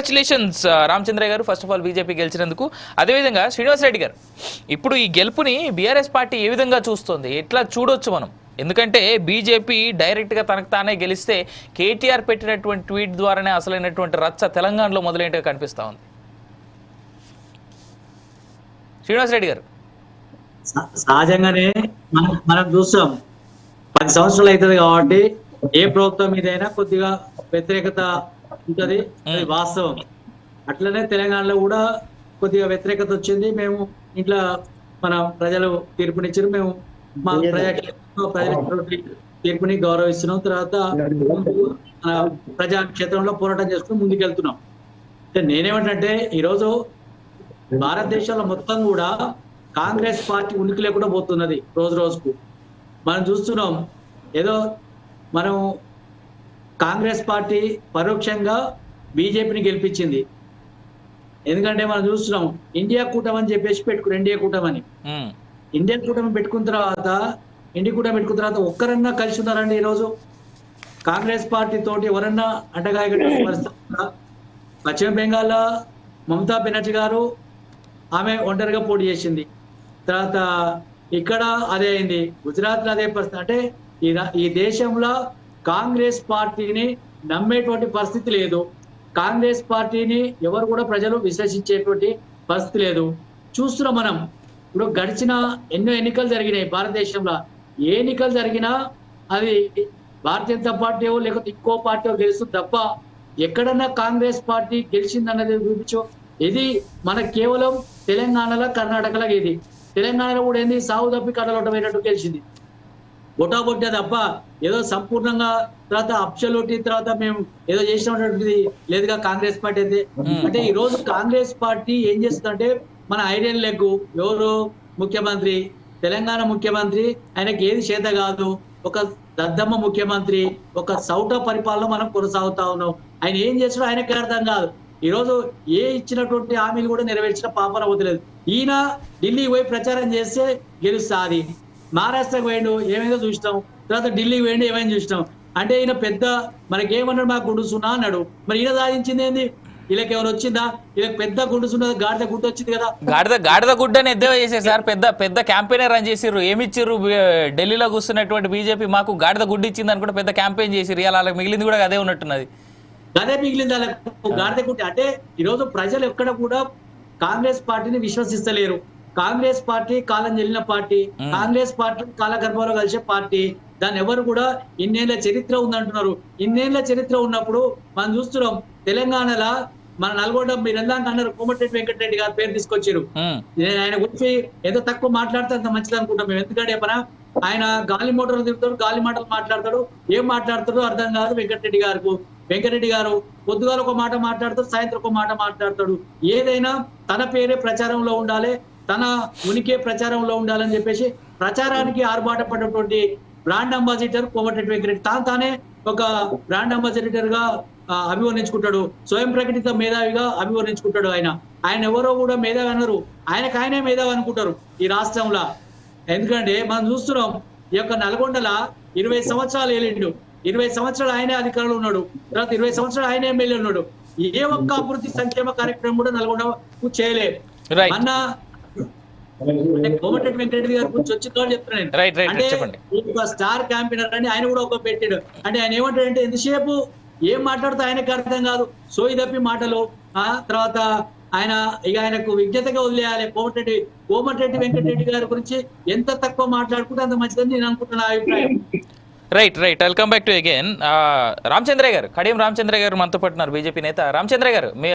Congratulations Ramachandra గారు, first of all BJP గెలిచినందుకు. అదేవిధంగా శ్రీనివాస్ రెడ్డి గారు, ఇప్పుడు ఈ గెలుపుని బీఆర్ఎస్ పార్టీ ఏ విధంగా చూస్తుంది, ఎట్లా చూడొచ్చు మనం? ఎందుకంటే బీజేపీ డైరెక్ట్గా తనకు తానే గెలిస్తే కేటీఆర్ పెట్టినటువంటి ట్వీట్ ద్వారానే అసలైనటువంటి రచ్చ తెలంగాణలో మొదలైనట్టుగా కనిపిస్తూ ఉంది. శ్రీనివాస్ రెడ్డి గారు, సహజంగానే మనం చూస్తాం 10 సంవత్సరాలు అవుతుంది కాబట్టి ఏ ప్రభుత్వం మీదైనా కొద్దిగా వ్యతిరేకత ఉంటది, అది వాస్తవం. అట్లనే తెలంగాణలో కూడా కొద్దిగా వ్యతిరేకత వచ్చింది. మేము ఇంట్లో మన ప్రజలు తీర్పునిచ్చారు, మేము మా ప్రజల తీర్పుని గౌరవిస్తున్నాం. తర్వాత ప్రజా క్షేత్రంలో పోరాటం చేసుకుని ముందుకెళ్తున్నాం. నేనేమంటే ఈరోజు భారతదేశంలో మొత్తం కూడా కాంగ్రెస్ పార్టీ ఉనికి లేకుండా పోతున్నది రోజు రోజుకు. మనం చూస్తున్నాం, ఏదో మనం కాంగ్రెస్ పార్టీ పరోక్షంగా బీజేపీని గెలిపించింది. ఎందుకంటే మనం చూస్తున్నాం ఇండియా కూటమి అని చెప్పేసి పెట్టుకుని ఇండియా కూటమి పెట్టుకున్న తర్వాత ఒక్కరన్నా కలిసి ఉన్నారండి ఈరోజు? కాంగ్రెస్ పార్టీ తోటి ఎవరన్నా అంటగా పశ్చిమ బెంగాల్లో మమతా బెనర్జీ గారు ఆమె ఒంటరిగా పోటీ చేసింది. తర్వాత ఇక్కడ అదే అయింది, గుజరాత్ లో అదే పరిస్థితి. అంటే ఈ దేశంలో కాంగ్రెస్ పార్టీని నమ్మేటువంటి పరిస్థితి లేదు. కాంగ్రెస్ పార్టీని ఎవరు కూడా ప్రజలు విశ్వసించేటువంటి పరిస్థితి లేదు. చూస్తున్నాం మనం. ఇప్పుడు గడిచిన ఎన్నో ఎన్నికలు జరిగినాయి భారతదేశంలో. ఏ ఎన్నికలు జరిగినా అది భారతీయ జనతా పార్టీ లేకపోతే ఇంకో పార్టీ గెలుస్తుంది తప్ప ఎక్కడన్నా కాంగ్రెస్ పార్టీ గెలిచిందన్నది చూపించు. ఇది మనకు కేవలం తెలంగాణలో, కర్ణాటకలో ఇది. తెలంగాణలో కూడా ఏంది, సాగు తప్పి కడలోటమైనట్టు గెలిచింది. బొటాబొట్టే తప్ప ఏదో సంపూర్ణంగా తర్వాత అబ్సల్యూట్ తర్వాత మేము ఏదో చేసినటువంటిది లేదుగా కాంగ్రెస్ పార్టీ అయితే. అంటే ఈ రోజు కాంగ్రెస్ పార్టీ ఏం చేస్తుందంటే, మన ఐడియన్ లెగ్ ఎవరు ముఖ్యమంత్రి, తెలంగాణ ముఖ్యమంత్రి, ఆయనకి ఏది చేత కాదు, ఒక దద్దమ్మ ముఖ్యమంత్రి, ఒక సౌట పరిపాలన మనం కొనసాగుతా ఉన్నాం. ఆయన ఏం చేస్తాడో ఆయనకి అర్థం కాదు. ఈ రోజు ఏ ఇచ్చినటువంటి హామీలు కూడా నెరవేర్చిన పాపన వదిలేదు. ఈయన ఢిల్లీ పోయి ప్రచారం చేస్తే గెలుస్తుంది. మహారాష్ట్రకు పోయిండు, ఏమైందో చూసినాం. తర్వాత ఢిల్లీకి పోయిండు, ఏమైంది చూసినాం. అంటే ఈయన పెద్ద మనకేమన్నాడు, మాకు గుండుసున్నా అన్నాడు. మరి ఈయన సాధించింది ఏంది? వీళ్ళకి ఎవరు వచ్చిందా? వీళ్ళకి పెద్ద గుండుసున్న గాడిద గుడ్డ వచ్చింది కదా. గాడిద గుడ్డని ఎద్దేవా చేశారు సార్. పెద్ద క్యాంపెయిన్ రన్ చేసిర్రు. ఏమిచ్చిర్రు? ఢిల్లీలో కూర్చున్నటువంటి బీజేపీ మాకు గాడిద గుడ్డ ఇచ్చింది అని కూడా పెద్ద క్యాంపెయిన్ చేసిర్రు. ఇలా మిగిలింది కూడా అదే ఉన్నట్టున్నది. అదే మిగిలింది వాళ్ళకు గాడిద గుడ్డ. అంటే ఈరోజు ప్రజలు ఎక్కడ కూడా కాంగ్రెస్ పార్టీని విశ్వసిస్తలేరు. కాంగ్రెస్ పార్టీ కాలం చెల్లిన పార్టీ, కాంగ్రెస్ పార్టీ కాలగర్భంలో కలిసే పార్టీ. దాన్ని ఎవరు కూడా ఇన్నేళ్ల చరిత్ర ఉందంటున్నారు. ఇన్నేళ్ల చరిత్ర ఉన్నప్పుడు మనం చూస్తున్నాం తెలంగాణలో మన నల్గొండ, మీరు ఎందాక అన్నారు కోమటిరెడ్డి వెంకటరెడ్డి గారి పేరు తీసుకొచ్చారు. ఆయన గురించి ఏదో తక్కువ మాట్లాడితే అంత మంచిది అనుకుంటాం మేము. ఎందుకంటే ఆయన గాలి మోటార్లు తిరుగుతాడు, గాలి మాటలు మాట్లాడతాడు, ఏం మాట్లాడతాడో అర్థం కాదు వెంకటరెడ్డి గారు పొద్దుగాల ఒక మాట మాట్లాడతాడు, సాయంత్రం ఒక మాట మాట్లాడతాడు. ఏదైనా తన పేరే ప్రచారంలో ఉండాలి, తన ఉనికి ప్రచారంలో ఉండాలని చెప్పేసి ప్రచారానికి ఆర్భాట పడినటువంటి బ్రాండ్ అంబాసిడర్ కోమటిరెడ్డి వెంకటరెడ్డి. తానే ఒక బ్రాండ్ అంబాసిడర్ గా అభివర్ణించుకుంటాడు, స్వయం ప్రకటిత మేధావిగా అభివర్ణించుకుంటాడు. ఆయన ఎవరో కూడా మేధావి అన్నారు, ఆయనే మేధావి అనుకుంటారు ఈ రాష్ట్రంలో. ఎందుకంటే మనం చూస్తున్నాం, ఈ యొక్క నల్గొండల 20 సంవత్సరాలు ఏలిండు, 20 సంవత్సరాలు ఆయనే అధికారంలో ఉన్నాడు, తర్వాత 20 సంవత్సరాలు ఆయనే ఎమ్మెల్యే ఉన్నాడు. ఏ ఒక్క అభివృద్ధి సంక్షేమ కార్యక్రమం కూడా నల్గొండకు చేయలేదు. అన్న కోమటిరెడ్డి వెంకటరెడ్డి గారి గురించి వచ్చిందో చెప్తున్నాను. అంటే స్టార్ క్యాంపెయినర్ అని ఆయన కూడా ఒక పెట్టాడు. అంటే ఆయన ఏమంటాడంటే, ఎంతసేపు ఏం మాట్లాడుతూ ఆయనకు అర్థం కాదు, సోయి తప్పి మాటలు. తర్వాత ఆయనకు విజ్ఞతగా వదిలేయాలి. కోమటిరెడ్డి వెంకటరెడ్డి గారి గురించి ఎంత తక్కువ మాట్లాడుకుంటే అంత మంచిదని నేను అనుకుంటున్నా అభిప్రాయం. Right. Welcome back to again. Ramachandra గారు, కడియం రామచంద్ర గారు మనతో పట్టున్నారు, బీజేపీ నేత. రామచంద్ర గారు,